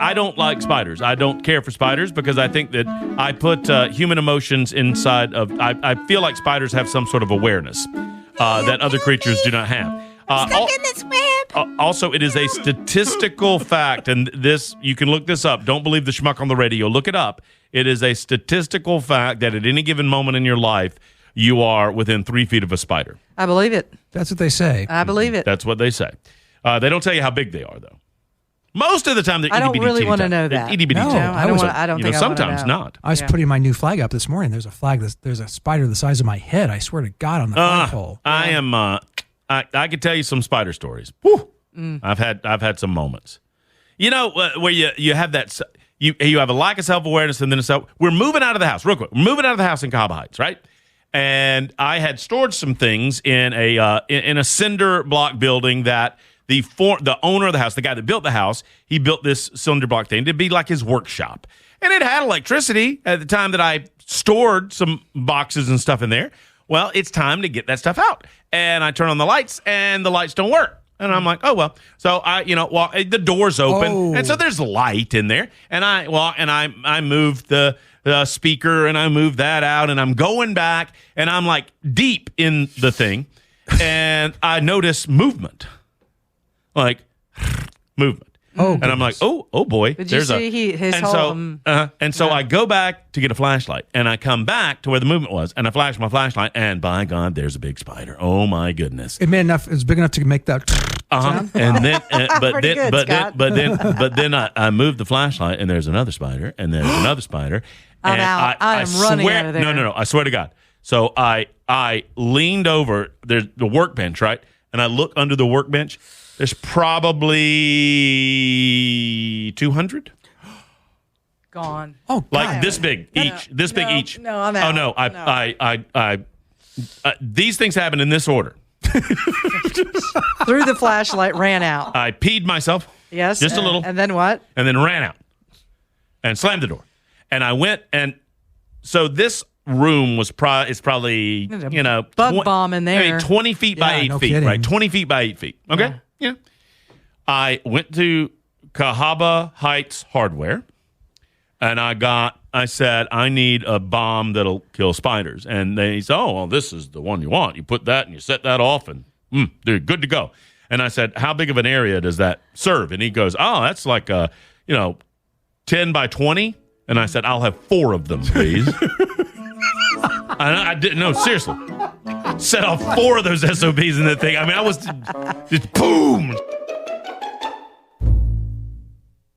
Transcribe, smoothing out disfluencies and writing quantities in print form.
I don't like spiders. I don't care for spiders because I think that I put human emotions inside of. I feel like spiders have some sort of awareness that other creatures do not have. Stuck in this web. Also, it is a statistical fact, and this you can look this up. Don't believe the schmuck on the radio. Look it up. It is a statistical fact that at any given moment in your life, you are within 3 feet of a spider. I believe it. That's what they say. I believe it. That's what they say. They don't tell you how big they are, though. Most of the time, they're I don't really want to know They're that. itty bitty No, tiny. I don't think I want to know. Sometimes not. I was putting my new flag up this morning. There's a flag. There's a spider the size of my head. I swear to God on the flagpole. I am. I could tell you some spider stories. Whew. I've had some moments. You know where you have that. You have a lack of self-awareness, and then we're moving out of the house real quick. We're moving out of the house in Cobble Heights, right? And I had stored some things in a cinder block building that the owner of the house, the guy that built the house, he built this cinder block thing to be like his workshop. And it had electricity at the time that I stored some boxes and stuff in there. Well, it's time to get that stuff out. And I turn on the lights, and the lights don't work. And I'm like, oh, well. So the door's open, and so there's light in there. And I moved the speaker, and I moved that out, and I'm going back, and I'm like deep in the thing, and I notice movement, like movement. Oh, and I'm like, oh boy. Did you see his whole? So I go back to get a flashlight, and I come back to where the movement was, and I flash my flashlight, and by God, there's a big spider. Oh my goodness! It made enough. It was big enough to make that. And then, but then I moved the flashlight, and there's another spider, and there's another spider. I'm out. I am running out of there. No! I swear to God. So I leaned over. There's the workbench, right? And I look under the workbench. There's probably 200. Gone. Oh, like God. this big each. This big each. No, I'm out. Oh no! I these things happen in this order. Threw the flashlight, ran out. I peed myself. Yes. Just a little. And then what? And then ran out and slammed the door. And I went, and so this room was probably, bug bomb in there. Maybe 20 feet by 8 feet, kidding. right? 20 feet by 8 feet. Okay? Yeah. I went to Cahaba Heights Hardware, and I said, I need a bomb that'll kill spiders. And they said, oh, well, this is the one you want. You put that and you set that off, and they're good to go. And I said, how big of an area does that serve? And he goes, oh, that's like 10 by 20. And I said, I'll have 4 of them, please. And I didn't know, seriously. Set off 4 of those SOBs in the thing. I mean, I was just boom.